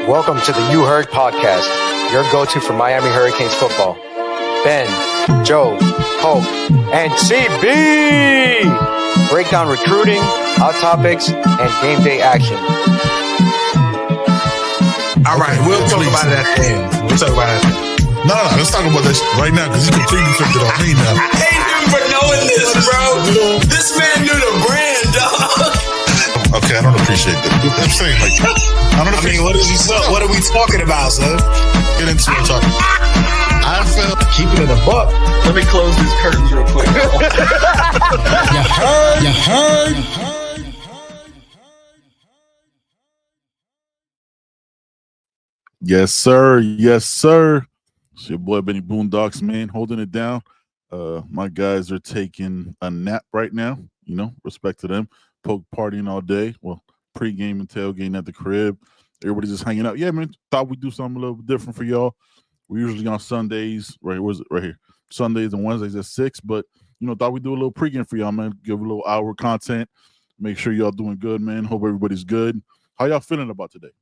Welcome to the You Heard podcast, your go-to for Miami Hurricanes football. Ben, Joe, Pope, and CB break down recruiting, hot topics, and game day action. All right, we'll talk about it at the end. No, let's talk about this right now because he completely flipped it on me now. I hate him for knowing this, bro. This man knew the brand, dog. Okay, I don't appreciate that. I'm saying, like, what are we talking about, son? Get into it, talk. I felt Keeping it a buck. Let me close these curtains real quick. You heard. Yes, sir. It's your boy Benny Boondocks, man, holding it down. My guys are taking a nap right now. You know, respect to them. Poke partying all day. Well, pregame and tailgating at the crib. Everybody's just hanging out. Yeah, man. Thought we'd do something a little bit different for y'all. We're usually on Sundays. Right here. Sundays and Wednesdays at 6. But thought we'd do a little pregame for y'all, man. Give a little hour content. Make sure y'all doing good, man. Hope everybody's good. How y'all feeling about today?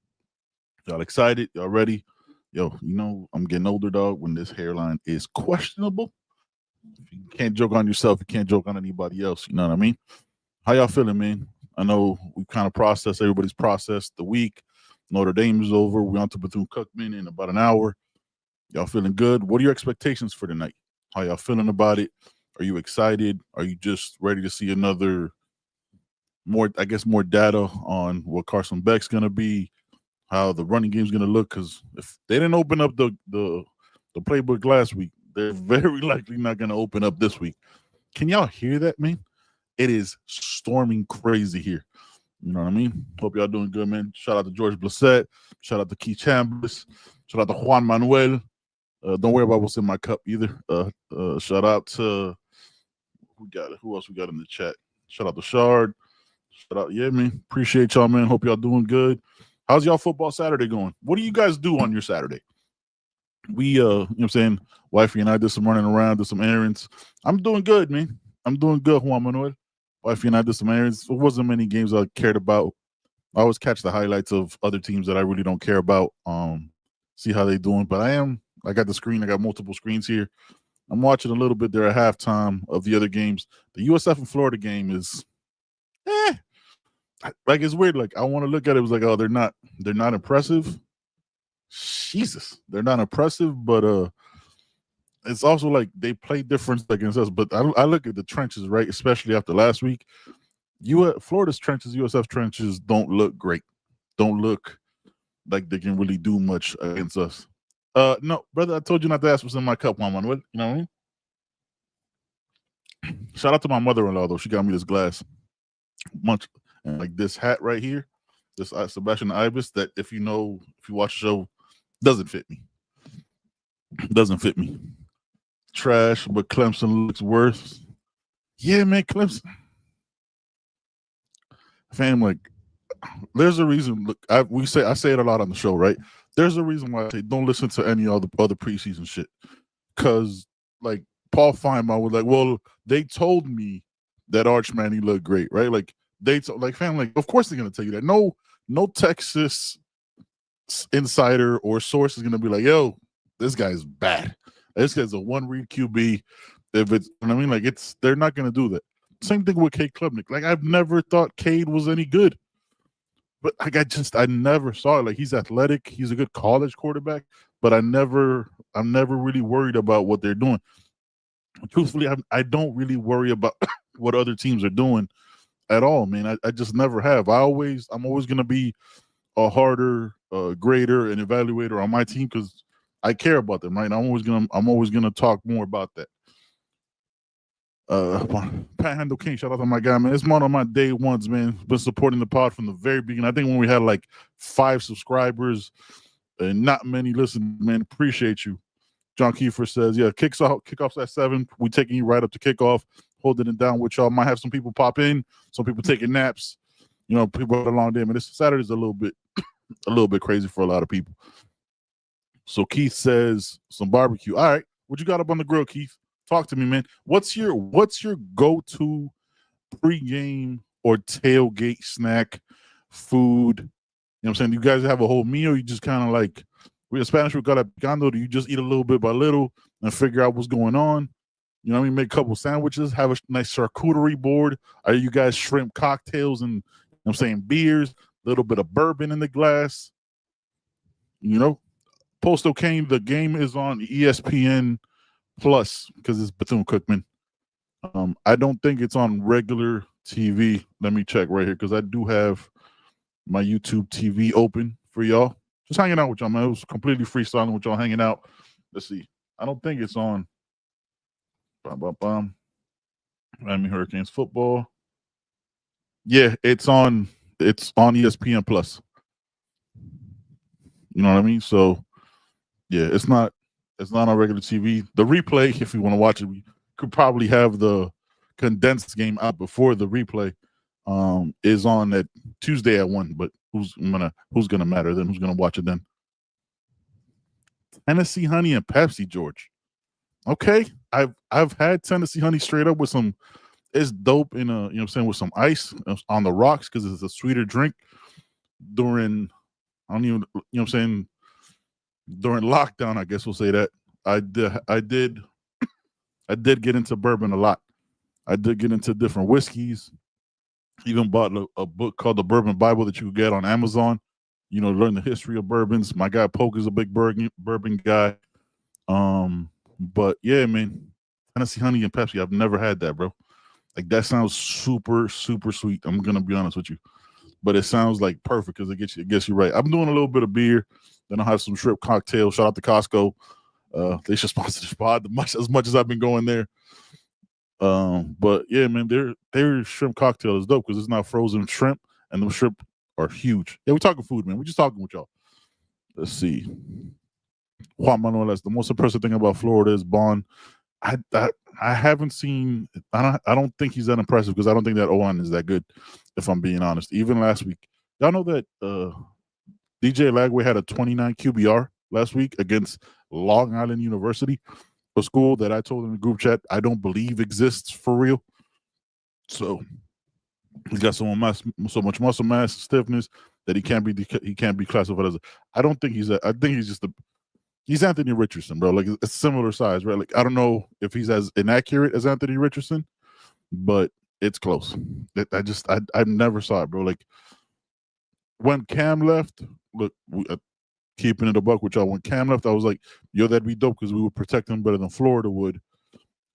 Y'all excited? Y'all ready? Yo, I'm getting older, dog, when this hairline is questionable. If you can't joke on yourself, you can't joke on anybody else. You know what I mean? How y'all feeling, man? I know we kind of processed, everybody's processed the week. Notre Dame is over. We're on to Bethune-Cookman in about an hour. Y'all feeling good? What are your expectations for tonight? How y'all feeling about it? Are you excited? Are you just ready to see more data on what Carson Beck's going to be, how the running game's going to look? Because if they didn't open up the playbook last week, they're very likely not going to open up this week. Can y'all hear that, man? It is storming crazy here. You know what I mean? Hope y'all doing good, man. Shout out to George Blissett. Shout out to Keith Chambers. Shout out to Juan Manuel. Don't worry about what's in my cup either. Shout out to who else we got in the chat? Shout out to Shard. Shout out, yeah, man. Appreciate y'all, man. Hope y'all doing good. How's y'all football Saturday going? What do you guys do on your Saturday? We, you know what I'm saying? Wifey and I did some running around, did some errands. I'm doing good, man. I'm doing good, Juan Manuel. Wifey and I did some errands. There wasn't many games I cared about. I always catch the highlights of other teams that I really don't care about. See how they doing. But I got the screen. I got multiple screens here. I'm watching a little bit there at halftime of the other games. The USF and Florida game is, like, it's weird. Like, I want to look at it. It was like, oh, they're not impressive. Jesus, they're not impressive, but it's also like they play different against us. But I look at the trenches, right, especially after last week. Florida's trenches, USF trenches don't look great. Don't look like they can really do much against us. No, brother, I told you not to ask what's in my cup, Juan Manuel. You know what I mean? Shout out to my mother-in-law, though. She got me this glass. And like this hat right here, this Sebastian Ibis, that if you watch the show, doesn't fit me. Trash, but Clemson looks worse. Yeah, man, Clemson. Fam, like, there's a reason. Look, I say it a lot on the show, right? There's a reason why I say don't listen to any other preseason shit. Because, like, Paul Feinbaum was like, well, they told me that Arch Manning looked great, right? Like, fam, like, of course they're gonna tell you that. No Texas insider or source is gonna be like, yo, this guy's bad. This guy's a one-read QB. If it's, you know what I mean, like, they're not gonna do that. Same thing with Cade Klubnik. Like, I've never thought Cade was any good, but like, I never saw it. Like, he's athletic, he's a good college quarterback, but I'm never really worried about what they're doing. Truthfully, I don't really worry about what other teams are doing at all, man. I just never have. I'm always gonna be a harder grader and evaluator on my team because I care about them, right? I'm always gonna talk more about that. Panhandle King, shout out to my guy, man. It's one of my day ones, man. Been supporting the pod from the very beginning. I think when we had like 5 subscribers and not many listen, man. Appreciate you. John Kiefer says, yeah, kickoff's at 7. We taking you right up to kickoff, holding it down with y'all. Might have some people pop in, some people taking naps. People had a long day, man. This Saturday's a little bit crazy for a lot of people. So Keith says some barbecue. All right, what you got up on the grill, Keith? Talk to me, man. What's your go-to pregame or tailgate snack, food, what I'm saying? Do you guys have a whole meal? You just kind of like, we in Spanish, we call it picando. Do you just eat a little bit by little and figure out what's going on? You know what I mean? Make a couple sandwiches, have a nice charcuterie board. Are you guys shrimp cocktails and, you know what I'm saying, beers, a little bit of bourbon in the glass? You know, Postal Kane, the game is on ESPN Plus because it's Bethune-Cookman. I don't think it's on regular TV. Let me check right here because I do have my YouTube TV open for y'all. Just hanging out with y'all, man. It was completely freestyling with y'all hanging out. Let's see. I don't think it's on. Miami Hurricanes football. Yeah, it's on ESPN Plus. You know what I mean? So yeah, it's not on regular TV. The replay, if you want to watch it, we could probably have the condensed game out before the replay is on at Tuesday at 1, but who's gonna matter then? Who's gonna watch it then? Tennessee honey and Pepsi, George. Okay. I've had Tennessee honey straight up with some, it's dope in a, you know what I'm saying, with some ice on the rocks because it's a sweeter drink during, I don't even, you know what I'm saying, during lockdown, I guess we'll say that. I did get into bourbon a lot. I did get into different whiskeys. Even bought a book called The Bourbon Bible that you could get on Amazon. You know, learn the history of bourbons. My guy Poke is a big bourbon guy. But yeah, man, Tennessee honey and Pepsi. I've never had that, bro. Like that sounds super, super sweet. I'm gonna be honest with you, but it sounds like perfect because it gets you right. I'm doing a little bit of beer. Then I'll have some shrimp cocktail. Shout out to Costco. They should sponsor the spot as much as I've been going there. But yeah, man, their shrimp cocktail is dope because it's not frozen shrimp, and the shrimp are huge. Yeah, we're talking food, man. We're just talking with y'all. Let's see. Juan Manuel, the most impressive thing about Florida is Bond. I haven't seen. I don't think he's that impressive because I don't think that O-line is that good. If I'm being honest, even last week, y'all know that DJ Lagway had a 29 QBR last week against Long Island University, a school that I told in the group chat I don't believe exists for real. So he's got so much muscle mass, stiffness that he can't be classified as. I don't think he's. I think he's just he's Anthony Richardson, bro. Like it's similar size, right? Like I don't know if he's as inaccurate as Anthony Richardson, but it's close. I never saw it, bro. Like when Cam left, look, keeping it a buck with y'all. When Cam left, I was like, yo, that'd be dope because we would protect him better than Florida would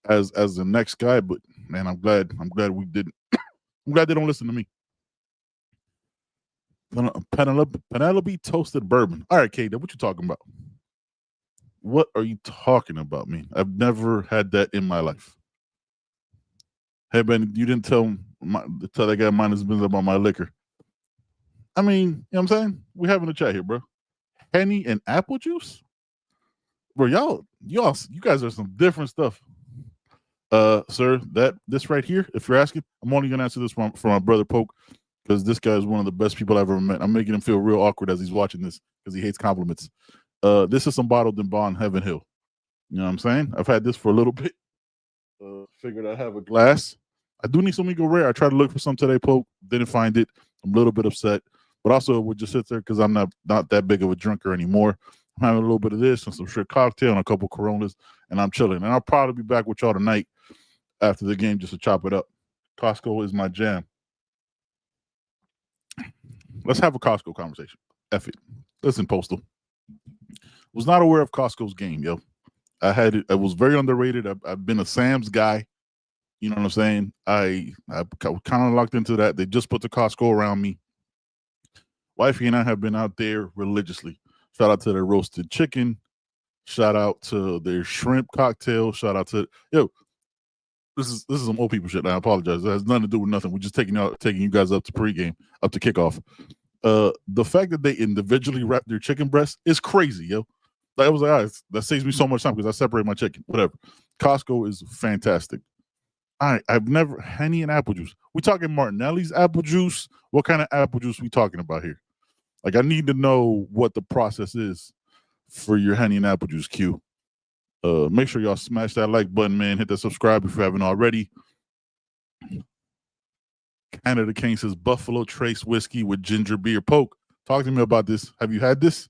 as the next guy. But man, I'm glad we didn't. I'm glad they don't listen to me. Penelope toasted bourbon. All right, Kate, what you talking about? What are you talking about, man? I've never had that in my life. Hey, Ben, you didn't tell that guy minus business about my liquor. I mean, you know what I'm saying? We're having a chat here, bro. Henny and apple juice? Bro, you guys are some different stuff. Sir, this right here, if you're asking, I'm only gonna answer this from my brother Poke, because this guy is one of the best people I've ever met. I'm making him feel real awkward as he's watching this because he hates compliments. This is some bottled and bond Heaven Hill. You know what I'm saying? I've had this for a little bit. Figured I'd have a glass. I do need some Eagle Rare. I tried to look for some today, Poke. Didn't find it. I'm a little bit upset. But also it would just sit there because I'm not that big of a drinker anymore. I'm having a little bit of this and some shrimp cocktail and a couple Coronas, and I'm chilling. And I'll probably be back with y'all tonight after the game just to chop it up. Costco is my jam. Let's have a Costco conversation. F it. Listen, Postal. Was not aware of Costco's game, yo. I was very underrated. I've been a Sam's guy. You know what I'm saying? I kind of locked into that. They just put the Costco around me. Wifey and I have been out there religiously. Shout out to their roasted chicken. Shout out to their shrimp cocktail. Shout out to this is some old people shit. I apologize. It has nothing to do with nothing. We're just taking you guys up to pregame, up to kickoff. The fact that they individually wrap their chicken breasts is crazy, yo. Like, I was like, all right, that saves me so much time because I separate my chicken. Whatever. Costco is fantastic. All right, I've never Henny and apple juice. We talking Martinelli's apple juice? What kind of apple juice we talking about here? Like, I need to know what the process is for your Henny and apple juice, Q. Make sure y'all smash that like button, man. Hit that subscribe if you haven't already. Canada King says Buffalo Trace whiskey with ginger beer. Poke. Talk to me about this. Have you had this?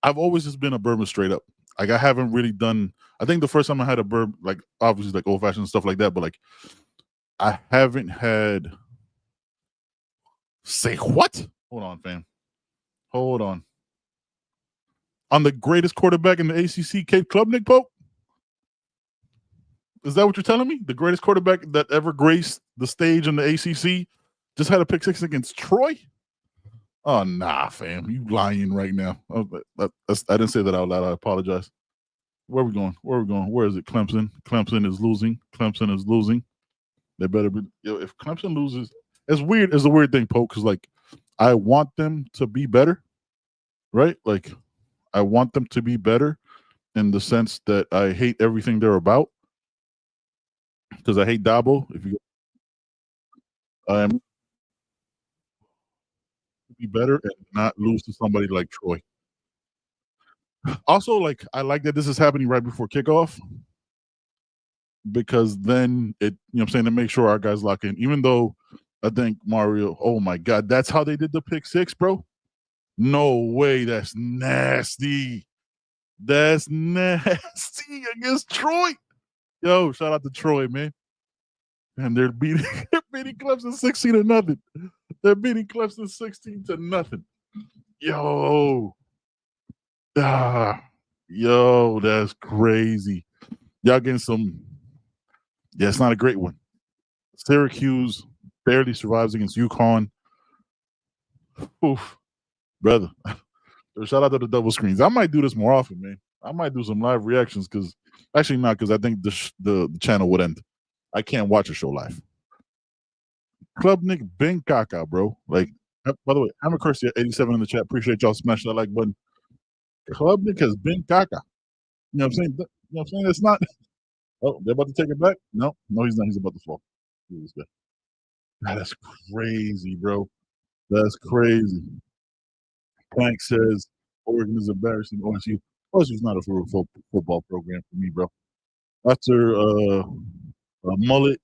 I've always just been a bourbon straight up. Like I haven't really done. I think the first time I had a bourbon, like obviously like old fashioned stuff like that, but like I haven't had. Say what? Hold on, fam. Hold on. On the greatest quarterback in the ACC, Kate Klubnik, Pope? Is that what you're telling me? The greatest quarterback that ever graced the stage in the ACC just had a pick six against Troy? Oh, nah, fam. You lying right now. Oh, I didn't say that out loud. I apologize. Where are we going? Where is it? Clemson. Clemson is losing. They better be. If Clemson loses, it's weird. It's a weird thing, Pope, because like I want them to be better, right? Like I want them to be better in the sense that I hate everything they're about because I hate Dabo. If you be better and not lose to somebody like Troy. Also, like I like that this is happening right before kickoff because then it, you know what I'm saying, to make sure our guys lock in. Even though I think Mario, oh my God, that's how they did the pick six, bro? No way, that's nasty. That's nasty against Troy. Yo, shout out to Troy, man. And they're beating Clemson 16-0. They're beating Clemson 16-0. Yo. Yo, that's crazy. Y'all getting some. Yeah, it's not a great one. Syracuse barely survives against UConn. Oof, brother. Shout out to the double screens. I might do this more often, man. I might do some live reactions because actually not because I think the channel would end. I can't watch a show live. Klubnik Ben Kaka, bro. Like, by the way, I'm a Cursia 87 in the chat. Appreciate y'all smashing that like button. Klubnik has been Kaka. You know what I'm saying? You know what I'm saying? It's not. Oh, they're about to take it back? No, he's not. He's about to fall. That's crazy, bro. That's crazy. Plank says Oregon is embarrassing. OSU's not a football program for me, bro. After mullet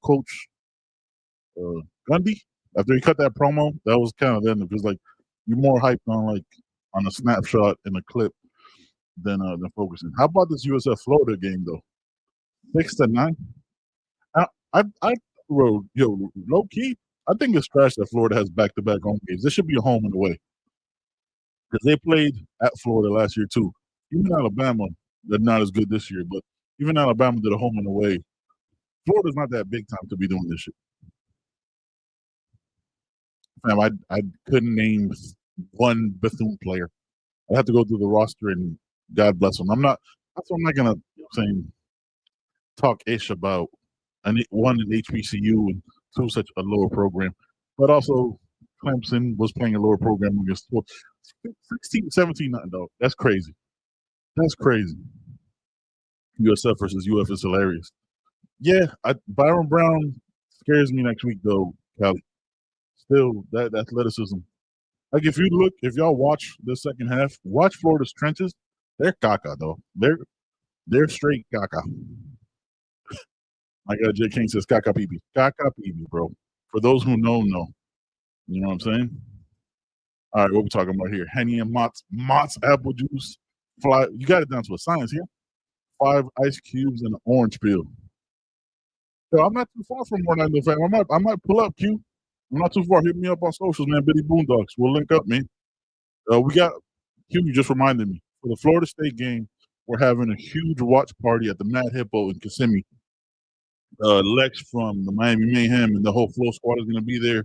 coach Gundy, after he cut that promo, that was kind of then because like you're more hyped on a snapshot in a clip than focusing. How about this USF Florida game though? 6-9. I wrote, yo, low key. I think it's trash that Florida has back-to-back home games. This should be a home and away because they played at Florida last year too. Even Alabama, they're not as good this year, but even Alabama did a home and away. Florida's not that big time to be doing this shit. Fam, I couldn't name one Bethune player. I have to go through the roster and God bless them. I'm not gonna talk ish about one in HBCU and two such a lower program, but also Clemson was playing a lower program against 16, 17, nothing though. That's crazy. That's crazy. USF versus UF is hilarious. Yeah, Byron Brown scares me next week though, Callie. Still, that athleticism. Like if y'all watch the second half, watch Florida's trenches. They're caca though. They're straight caca. My God, Jay King says caca pee. Caca pee, bro. For those who know. You know what I'm saying? All right, what we talking about here? Henny and Mott's apple juice. Fly. You got it down to a science here. 5 ice cubes and an orange peel. Yo, I'm not too far from Orlando, fam. I might pull up, Q. I'm not too far. Hit me up on socials, man. Biddy Boondocks. We'll link up, man. We got Q. You just reminded me for the Florida State game. We're having a huge watch party at the Mad Hippo in Kissimmee. Lex from the Miami Mayhem and the whole Flow Squad is going to be there.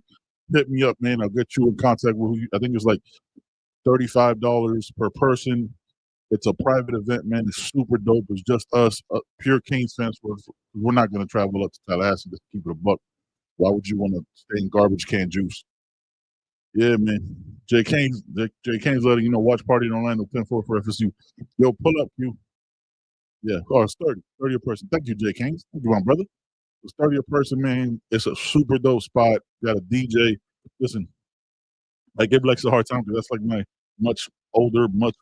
Hit me up, man. I'll get you in contact with I think it's like $35 per person. It's a private event, man. It's super dope. It's just us, pure Canes fans. We're not going to travel up to Tallahassee to keep it a buck. Why would you want to stay in garbage can juice? Yeah, man. Jay Kane's letting you know, watch party in Orlando, 10-4 for FSU. Yo, pull up, Q. Yeah, it's 30 a person. Thank you, Jay Kane. Thank you, my brother. It's 30 a person, man. It's a super dope spot. Got a DJ. Listen, I give Lex a hard time because that's like my much older, much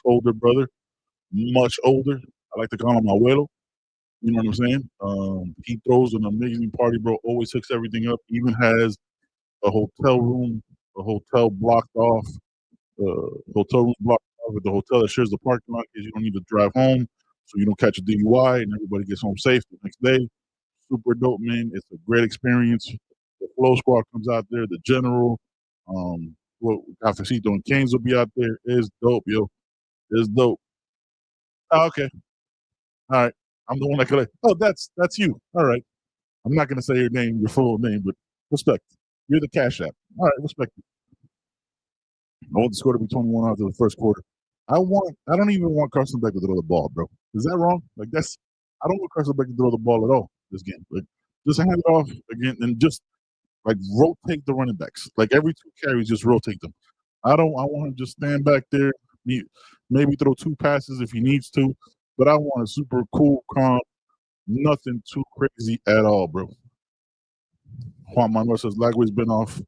older brother. Much older. I like to call him abuelo. You know what I'm saying? He throws an amazing party, bro. Always hooks everything up. Even has a hotel room a hotel blocked off, hotel room blocked off with the hotel that shares the parking lot because you don't need to drive home, so you don't catch a DUI and everybody gets home safe the next day. Super dope, man. It's a great experience. The Flow Squad comes out there. The General, Cafecito and Canes will be out there. It's dope, yo. It's dope. Oh, okay. All right. I'm the one that could. Oh, that's you. All right. I'm not gonna say your name, your full name, but respect. You're the Cash App. All right, respect you. I want the score to be 21 after the first quarter. I don't even want Carson Beck to throw the ball, bro. Is that wrong? Like I don't want Carson Beck to throw the ball at all this game. Like just hand it off again and just like rotate the running backs. Like every 2 carries, just rotate them. I want him to just stand back there, maybe throw 2 passes if he needs to, but I want a super cool, calm, nothing too crazy at all, bro. Juan Manuel says Lagway's been off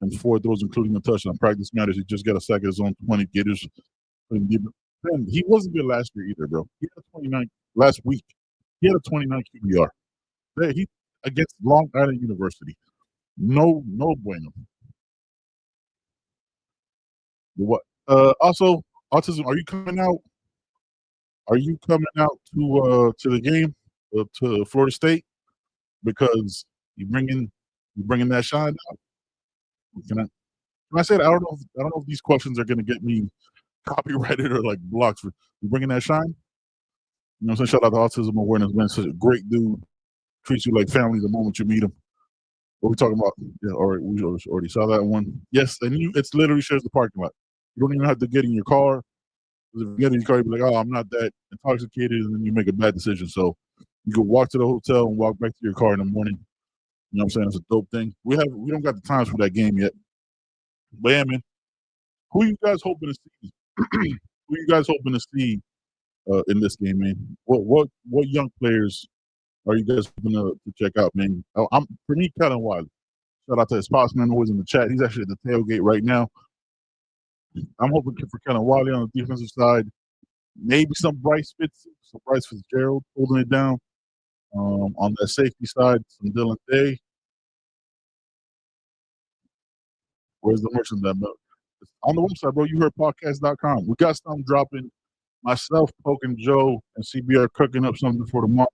and 4 throws, including a touchdown. Practice matters. He just got a sack at his own 20. Gators. Man, he wasn't good last year either, bro. He had a 29 last week. He had a 29 QBR. He against Long Island University. No bueno. What? Also, autism. Are you coming out? Are you coming out to the game to Florida State because you bringing that shine out? Can I say that? I don't know if these questions are going to get me copyrighted or like blocked for you bringing that shine. You know what I'm saying? Shout out to Autism Awareness, man. Such a great dude. Treats you like family the moment you meet him. What are we talking about? Yeah, all right, we already saw that one. Yes, and it's literally shares the parking lot. You don't even have to get in your car. If you get in your car, you'll be like, oh, I'm not that intoxicated, and then you make a bad decision. So you can walk to the hotel and walk back to your car in the morning. You know what I'm saying? It's a dope thing. We don't got the times for that game yet. But yeah, man, who you guys hoping to see? Who you guys hoping to see in this game, man? What young players are you guys hoping to check out, man? I'm for me, Kellen Wiley. Shout out to his spots, man, always in the chat. He's actually at the tailgate right now. I'm hoping for Kellen Wiley on the defensive side. Maybe some Bryce Fitzgerald holding it down. On that safety side, some Dylan Day. Where's the merchandise? On the website, bro, youheardpodcast.com. We got something dropping. Myself, Poke and Joe, and CB are cooking up something for tomorrow.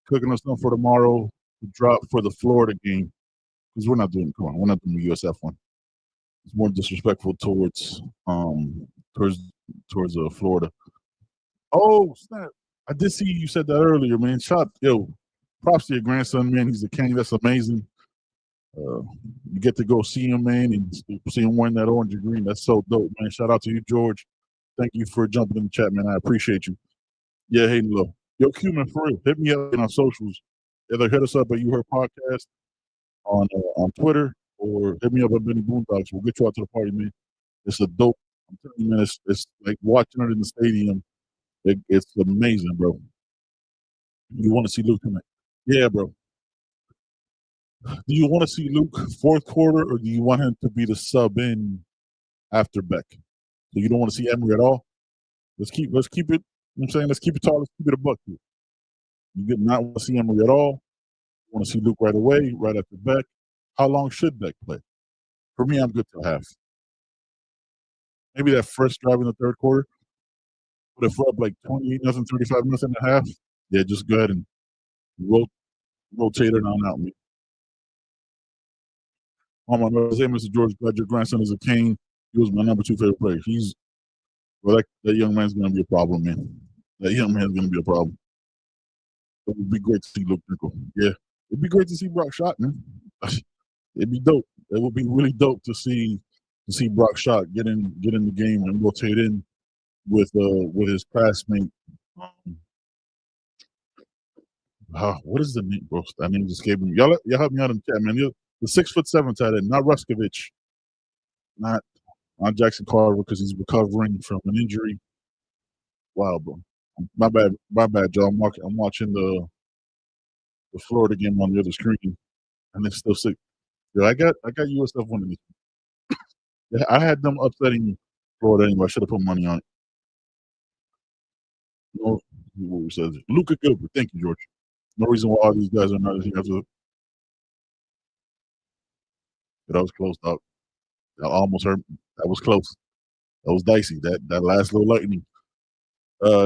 Cooking up something for tomorrow to drop for the Florida game. Because we're not doing the USF one. It's more disrespectful towards Florida. Oh, snap. I did see you said that earlier, man. Props to your grandson, man. He's a king. That's amazing. You get to go see him, man, and see him wearing that orange and green. That's so dope, man. Shout out to you, George. Thank you for jumping in the chat, man. I appreciate you. Yeah, hey, low. Yo, Q-Man, for real, hit me up on socials. Either hit us up at You Heard Podcast on Twitter or hit me up at Benny Boondocks. We'll get you out to the party, man. It's a dope. I'm telling you, man, it's like watching it in the stadium. It's amazing, bro. You want to see Luke tonight? Yeah, bro. Do you want to see Luke fourth quarter, or do you want him to be the sub in after Beck? So you don't want to see Emery at all? Let's keep it. You know what I'm saying? Let's keep it tall. Let's keep it a buck here. You did not want to see Emery at all. You want to see Luke right away, right after Beck. How long should Beck play? For me, I'm good till half. Maybe that first drive in the third quarter. But if we're up like 28-0, 35-0 and a half, yeah, just go ahead and rotate it on out, man. Oh my God, Mr. George, glad your grandson is a king. He was my number 2 favorite player. That young man's going to be a problem, man. That young man's going to be a problem. It would be great to see Luke Nickel. Yeah, it'd be great to see Brock Shot, man. It'd be dope. It would be really dope to see Brock Shot get in the game and rotate in with his classmate. What is the name, bro? That name just escaped me. Y'all help me out in the chat, man. The 6'7" tight end, not Ruskovich, not Jackson Carver because he's recovering from an injury. Wow, bro. My bad, Joe. I'm watching the Florida game on the other screen, and it's still sick. Yo, I got USF winning this. Yeah, I had them upsetting Florida anyway. I should have put money on it. No, what we said. Luka Gilbert. Thank you, George. No reason why all these guys are not as That was close, dog. That almost hurt. That was close. That was dicey. That last little lightning.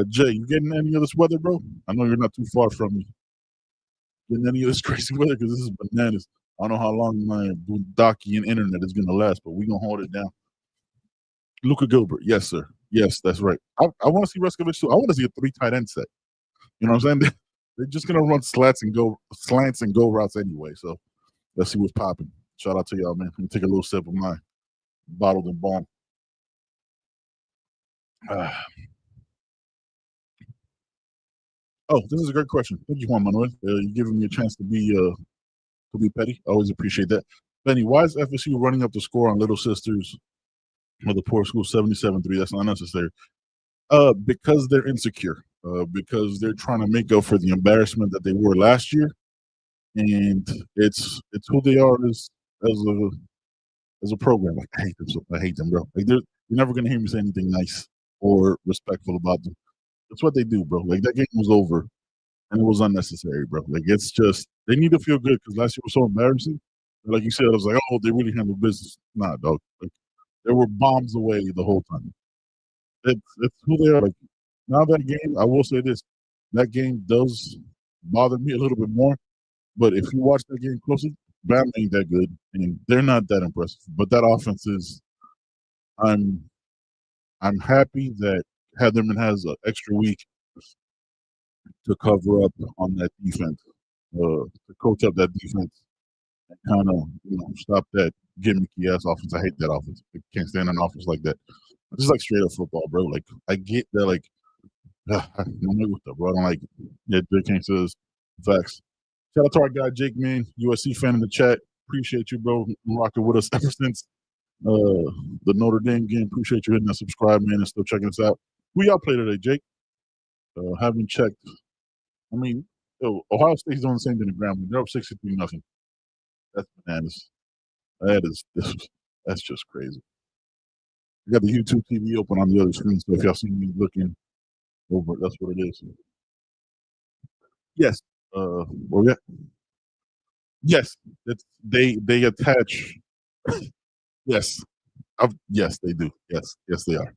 Jay, you getting any of this weather, bro? I know you're not too far from me. Getting any of this crazy weather because this is bananas. I don't know how long my Boondockian internet is gonna last, but we're gonna hold it down. Luka Gilbert, yes, sir. Yes, that's right. I want to see Rescovich too. I want to see a 3 tight end set. You know what I'm saying? They're just gonna run slants and go routes anyway. So let's see what's popping. Shout out to y'all, man. Let me take a little sip of my bottled and bomb. Oh, this is a great question. Thank you, Juan Manuel. You're giving me a chance to be petty. I always appreciate that. Benny, why is FSU running up the score on Little Sisters of the poor school 77-3? That's not necessary. Because they're insecure. Because they're trying to make up for the embarrassment that they were last year, and it's who they are as a program. Like, I hate them, bro. Like, you're never gonna hear me say anything nice or respectful about them. That's what they do, bro. Like, that game was over, and it was unnecessary, bro. Like, it's just they need to feel good because last year was so embarrassing. Like you said, I was like, oh, they really handled business. Nah, dog. Like, they were bombs away the whole time. It's who they are. Like, now that game, I will say this: that game does bother me a little bit more. But if you watch that game closely, Bama ain't that good, and they're not that impressive. But that offense is. I'm happy that Heatherman has an extra week to cover up on that defense, to coach up that defense, and kind of stop that gimmicky ass offense. I hate that offense. I can't stand an offense like that. It's just like straight up football, bro. Like, I get that, like, I'm with that, bro. I don't like it. Yeah, Jake King says facts. Shout out to our guy Jake, man, USC fan in the chat. Appreciate you, bro, rocking with us ever since the Notre Dame game. Appreciate you hitting that subscribe, man, and still checking us out. Who y'all play today, Jake? Haven't checked. I mean, Ohio State's doing the same thing to Grambling. They're up 63-0. That's bananas. That's just crazy. I got the YouTube TV open on the other screen, so if y'all see me looking over, that's what it is. Yes. Where we at? Yes. They attach. Yes. Yes, they do. Yes, they are.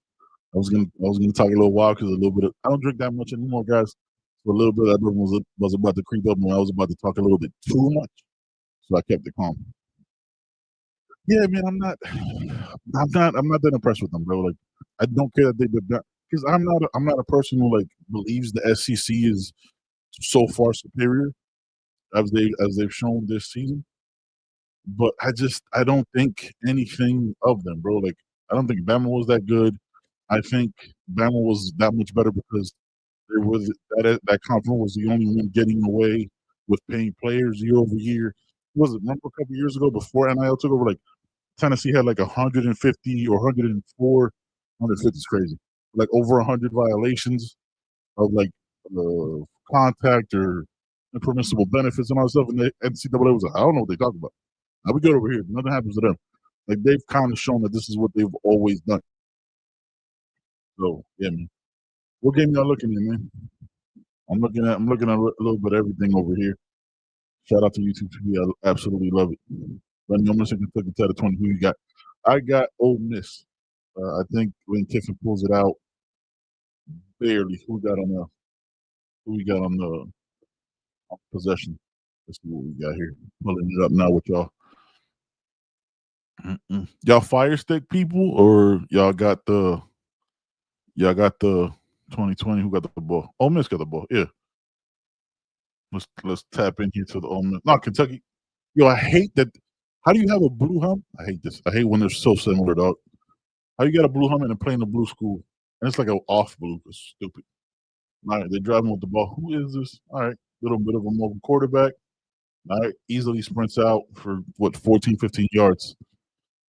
I was gonna talk a little while because I don't drink that much anymore, guys. So a little bit of that was about to creep up when I was about to talk a little bit too much. So I kept it calm. Yeah, man, I'm not that impressed with them, bro. Like, I don't care that they did that because I'm not a person who like believes the SEC is so far superior as they've shown this season. But I don't think anything of them, bro. Like, I don't think Bama was that good. I think Bama was that much better because there was that conference was the only one getting away with paying players year over year. Remember a couple years ago before NIL took over, like Tennessee had like 150 or 104, 150 is crazy, like over 100 violations of like contact or impermissible benefits and all that stuff. And the NCAA was like, I don't know what they talk about. Now we good over here. Nothing happens to them. Like, they've kind of shown that this is what they've always done. So yeah, man. What game y'all looking at, man? I'm looking at a little bit of everything over here. Shout out to YouTube TV. I absolutely love it. Running Ole Miss and Kentucky 10-20. Who you got? I got Ole Miss. I think when Kiffin pulls it out, barely. Who we got on the possession? Let's see what we got here. Pulling it up now with y'all. Y'all fire stick people, or y'all got the 2020? Who got the ball? Ole Miss got the ball. Yeah. Let's tap in here to the Ole Miss. No, Kentucky. Yo, I hate that. How do you have a blue helmet? I hate this. I hate when they're so similar, dog. How you got a blue helmet and playing the blue school, and it's like an off blue? It's stupid. All right, they're driving with the ball. Who is this? All right, little bit of a mobile quarterback. All right, easily sprints out for 14, 15 yards.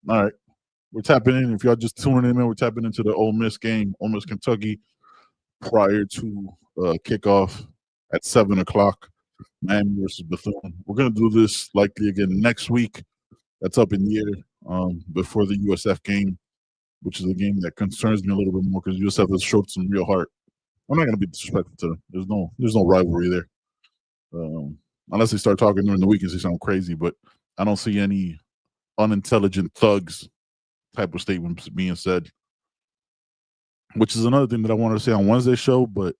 All right, we're tapping in. If y'all just tuning in, we're tapping into the Ole Miss game, Ole Miss Kentucky, prior to kickoff at 7:00. Miami versus Bethune. We're gonna do this likely again next week. That's up in the air before the USF game, which is a game that concerns me a little bit more because USF has showed some real heart. I'm not gonna be disrespectful to them. There's no rivalry there, unless they start talking during the week and say something crazy. But I don't see any unintelligent thugs type of statements being said, which is another thing that I wanted to say on Wednesday's show, but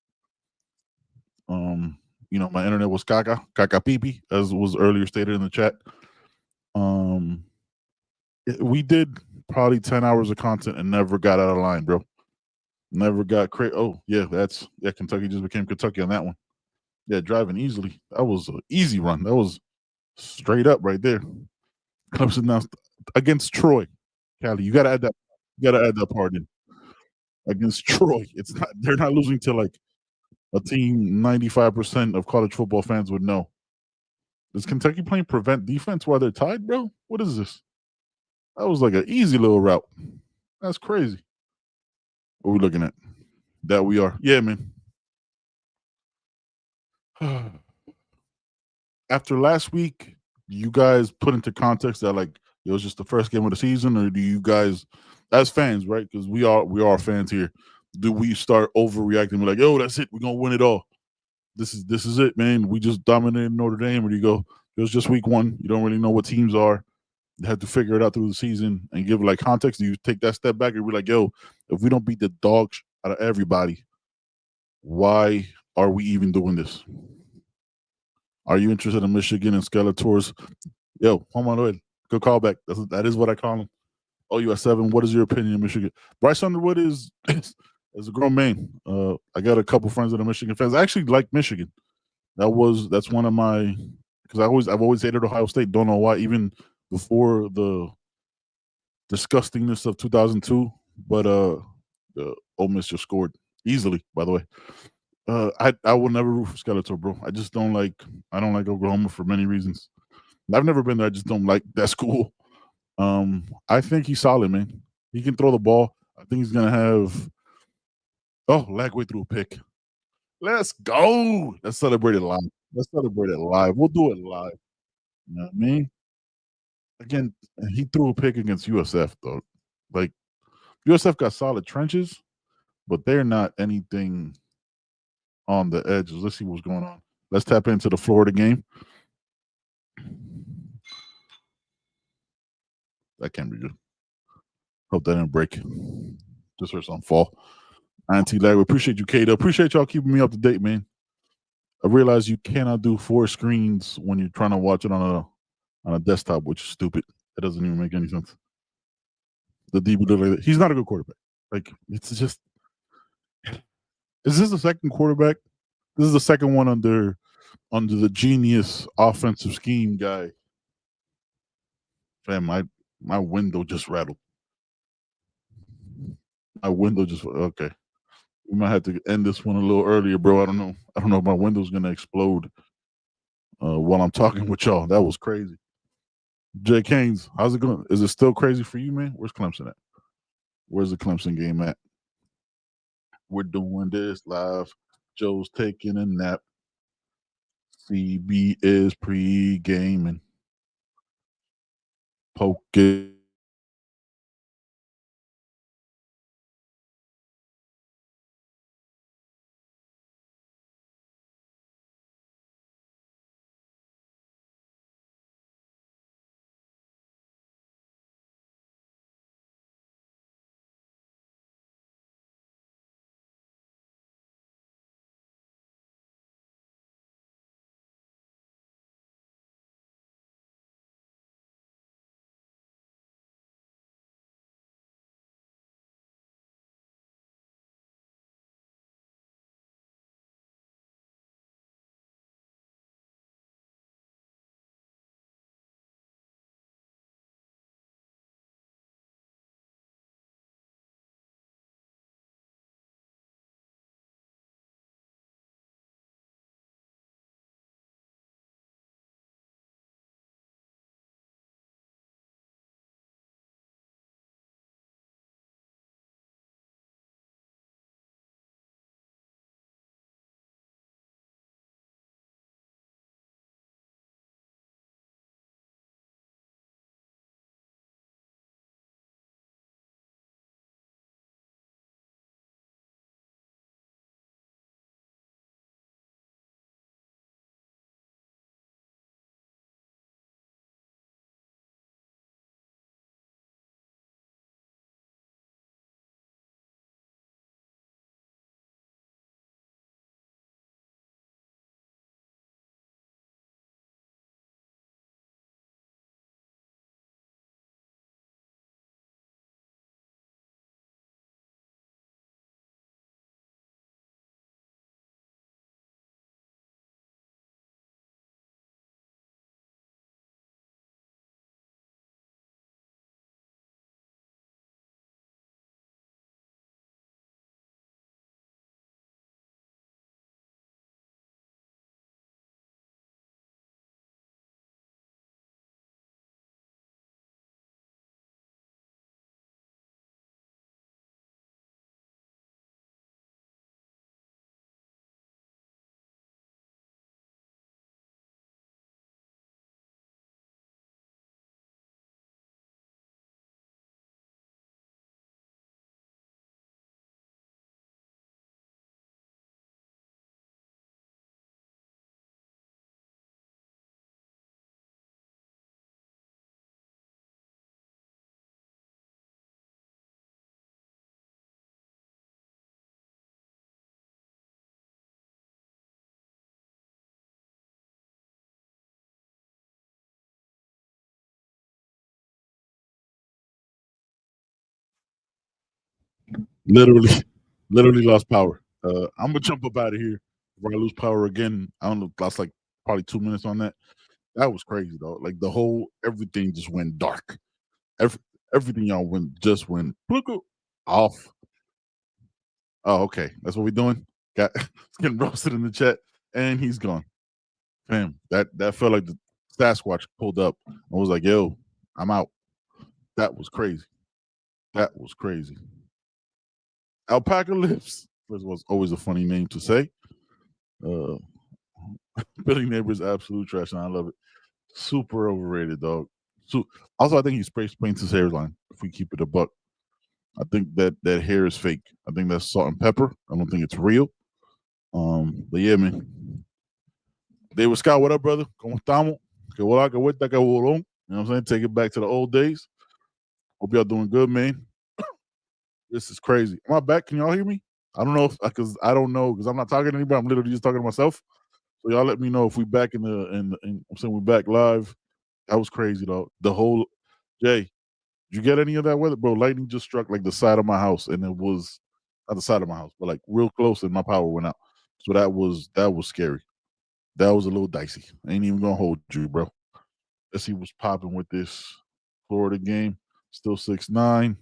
my internet was caca pipi, as was earlier stated in the chat. We did probably 10 hours of content and never got out of line, bro. Never got crazy. Oh, yeah, Kentucky just became Kentucky on that one. Yeah, driving easily. That was an easy run. That was straight up right there. Clemson now against Troy. Callie, you gotta add that part in. Against Troy. They're not losing to like a team 95% of college football fans would know. Is Kentucky playing prevent defense while they're tied, bro? What is this? That was like an easy little route. That's crazy. What are we looking at? That we are. Yeah, man. After last week, you guys put into context that like it was just the first game of the season, or do you guys, as fans, right? Because we are fans here. Do we start overreacting? We're like, yo, that's it. We're gonna win it all. This is it, man. We just dominated Notre Dame. Or do you go, it was just week one. You don't really know what teams are. You have to figure it out through the season and give like context. Do you take that step back and be like, yo, if we don't beat the dogs out of everybody, why are we even doing this? Are you interested in Michigan and Skeletors? Yo, hold on, wait. Good callback. That is what I call him. Oh, you at 7. What is your opinion of Michigan? Bryce Underwood is a grown man. I got a couple friends that are Michigan fans. I actually like Michigan. That's one of my, because I've always hated Ohio State. Don't know why, even before the disgustingness of 2002. But Ole Miss just scored easily, by the way. I will never root for Skeletor, bro. I don't like Oklahoma for many reasons. I've never been there. I just don't like that school. I think he's solid, man. He can throw the ball. I think he's gonna have Lagway threw a pick. Let's go. Let's celebrate it live. We'll do it live. You know what I mean? Again, he threw a pick against USF though. Like USF got solid trenches, but they're not anything on the edges. Let's see what's going on. Let's tap into the Florida game. That can't be good. Hope that didn't break. Just heard something fall. Anti-lag. We appreciate you, Kato. Appreciate y'all keeping me up to date, man. I realize you cannot do 4 screens when you're trying to watch it on a desktop, which is stupid. It doesn't even make any sense. The DB, he's not a good quarterback. Like, it's just, is this the second quarterback? This is the second one under the genius offensive scheme guy. Fam, my window just rattled. Okay. We might have to end this one a little earlier, bro. I don't know if my window's gonna explode while I'm talking with y'all. That was crazy. Jay Canes, how's it going? Is it still crazy for you, man? Where's Clemson at? Where's the Clemson game at? We're doing this live. Joe's taking a nap. CB is pre-gaming. Poke it. Literally lost power. I'm gonna jump up out of here before I lose power again. I don't know. Lost like probably 2 minutes on that. That was crazy though. Like the whole everything just went dark. Every, everything y'all went off. Oh, okay. That's what we're doing. Got it's getting roasted in the chat, and he's gone. Fam, that felt like the Sasquatch pulled up and was like, "Yo, I'm out." That was crazy. That was crazy. Alpaca lips. First of all, it's always a funny name to say. Billy Neighbor's absolute trash, and I love it. Super overrated, dog. So, also, I think he spray paints his hairline. If we keep it a buck, I think that hair is fake. I think that's salt and pepper. I don't think it's real. But yeah, man. David Scott, what up, brother? ¿Cómo estamos? Que hola, que vuelta, que bolón. You know what I'm saying? Take it back to the old days. Hope y'all doing good, man. This is crazy. Am I back? Can y'all hear me? I don't know because I don't know because I'm not talking to anybody. I'm literally just talking to myself. So y'all let me know if we back in I'm saying we back live. That was crazy though. The whole Jay, did you get any of that weather, bro? Lightning just struck like the side of my house, and it was not the side of my house, but like real close, and my power went out. So that was scary. That was a little dicey. I ain't even gonna hold you, bro. Let's see what's popping with this Florida game. Still 6-9.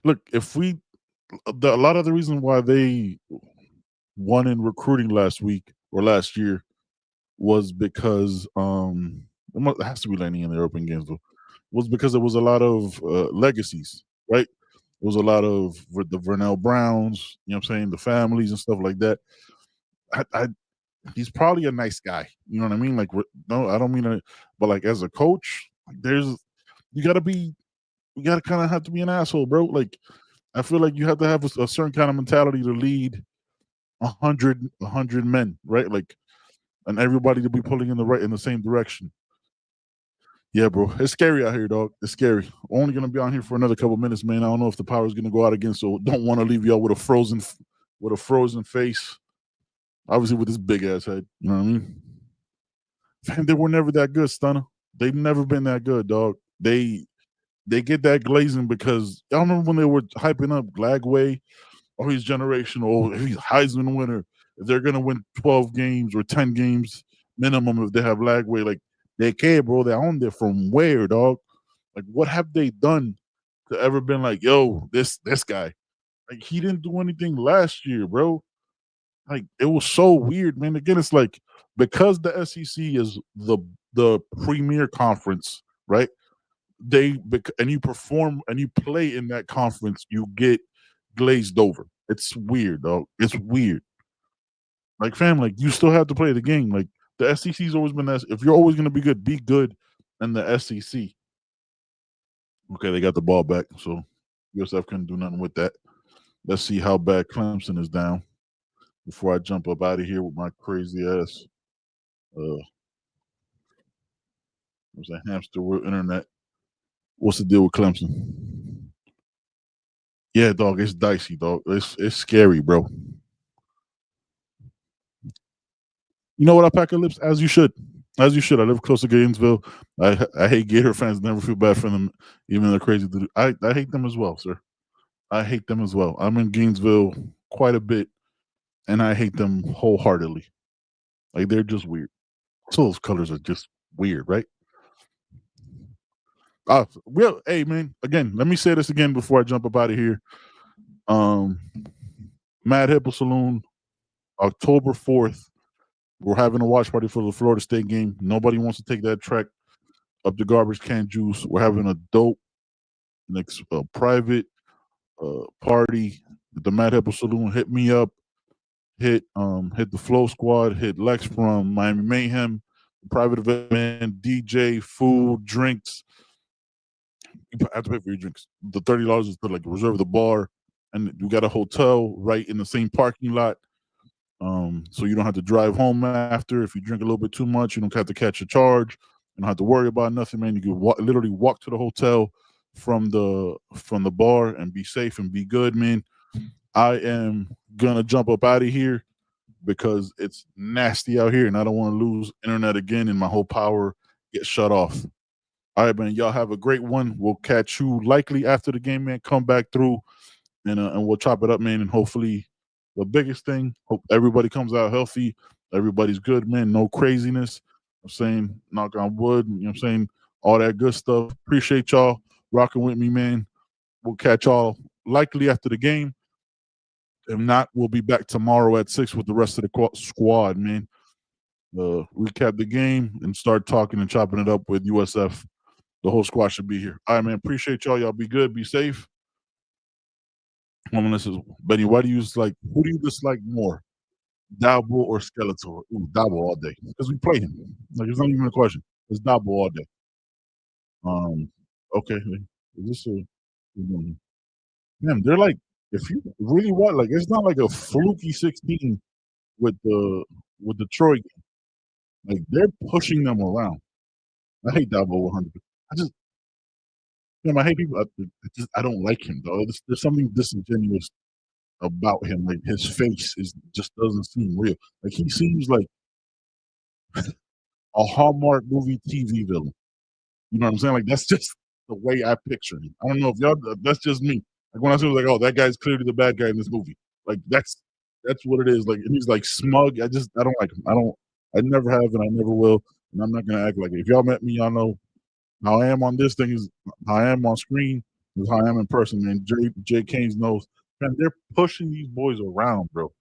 Look, if we a lot of the reason why they won in recruiting last week or last year was because it has to be landing in the open games though. Was because there was a lot of legacies, right? There was a lot of the Vernell Browns, you know what I'm saying, the families and stuff like that. He's probably a nice guy, you know what I mean? Like, no, I don't mean it, but like as a coach, you gotta kind of have to be an asshole, bro. Like, I feel like you have to have a certain kind of mentality to lead 100 men, right? Like, and everybody to be pulling in the same direction. Yeah, bro, it's scary out here, dog. It's scary. Only gonna be on here for another couple minutes, man. I don't know if the power's gonna go out again, so don't want to leave y'all with a frozen face. Obviously, with this big ass head, you know what I mean? Man, they were never that good, Stunner. They've never been that good, dog. They get that glazing because y'all remember when they were hyping up Glagway. Oh, he's generational. He's Heisman winner. If they're gonna win 12 games or 10 games minimum, if they have Lagway, like they care, bro. They're on there from where, dog? Like, what have they done to ever been like, yo, this guy? Like, he didn't do anything last year, bro. Like, it was so weird, man. Again, it's like because the SEC is the premier conference, right? And you perform and you play in that conference, you get glazed over. It's weird, dog. It's weird. Like, fam, like you still have to play the game. Like the SEC's always been that. If you're always going to be good in the SEC. Okay, they got the ball back, so USF couldn't do nothing with that. Let's see how bad Clemson is down before I jump up out of here with my crazy ass. There's a hamster wheel internet. What's the deal with Clemson? Yeah, dog, it's dicey, dog. It's scary, bro. You know what, Alpaca Lips? As you should. As you should. I live close to Gainesville. I hate Gator fans. Never feel bad for them, even though they're crazy. I hate them as well, sir. I hate them as well. I'm in Gainesville quite a bit, and I hate them wholeheartedly. Like, they're just weird. So those colors are just weird, right? Hey, man, again, let me say this again before I jump up out of here. Mad Hippo Saloon, October 4th. We're having a watch party for the Florida State game. Nobody wants to take that trek up to Garbage Can Juice. We're having a dope private party at the Mad Hippo Saloon. Hit me up. Hit the Flow Squad. Hit Lex from Miami Mayhem. Private event, DJ, food, drinks. You have to pay for your drinks. The $30 is to like reserve the bar, and you got a hotel right in the same parking lot. So you don't have to drive home after. If you drink a little bit too much, you don't have to catch a charge. You don't have to worry about nothing, man. You can literally walk to the hotel from the bar and be safe and be good, man. I am gonna jump up out of here because it's nasty out here, and I don't want to lose internet again and my whole power get shut off. All right, man. Y'all have a great one. We'll catch you likely after the game, man. Come back through and we'll chop it up, man. And hopefully the biggest thing, hope everybody comes out healthy. Everybody's good, man. No craziness. I'm saying knock on wood. You know what I'm saying? All that good stuff. Appreciate y'all rocking with me, man. We'll catch y'all likely after the game. If not, we'll be back tomorrow at 6 with the rest of the squad, man. Recap the game and start talking and chopping it up with USF. The whole squad should be here. All right, man. Appreciate y'all. Y'all be good. Be safe. This is Benny. Who do you dislike more, Dabo or Skeletor? Ooh, Dabo all day because we play him. Like it's not even a question. It's Dabo all day. Okay. Is this man? They're like, if you really want, like, it's not like a fluky 16 with the Troy game. Like they're pushing them around. I hate Dabo 100. I hate people. I don't like him though. There's something disingenuous about him. Like his face just doesn't seem real. Like he seems like a Hallmark movie TV villain. You know what I'm saying? Like that's just the way I picture him. I don't know if y'all. That's just me. Like when I see like, oh, that guy's clearly the bad guy in this movie. Like that's what it is. Like and he's like smug. I don't like him. I never have and I never will. And I'm not gonna act like it. If y'all met me, y'all know how I am on this thing is how I am on screen is how I am in person, man. Jay Canes knows. Man, they're pushing these boys around, bro.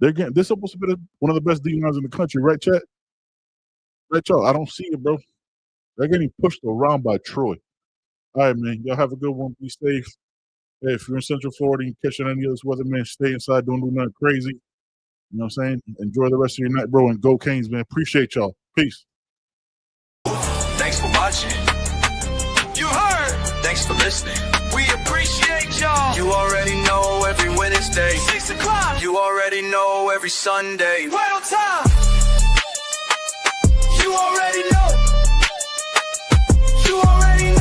They're supposed to be one of the best D-lines in the country, right, Chet? Right, y'all? I don't see it, bro. They're getting pushed around by Troy. All right, man. Y'all have a good one. Be safe. Hey, if you're in Central Florida and catching any of this weather, man, stay inside. Don't do nothing crazy. You know what I'm saying? Enjoy the rest of your night, bro, and go Canes, man. Appreciate y'all. Peace. Thanks for watching. You heard. Thanks for listening. We appreciate y'all. You already know every Wednesday, 6 o'clock. You already know every Sunday, right on time. You already know. You already know.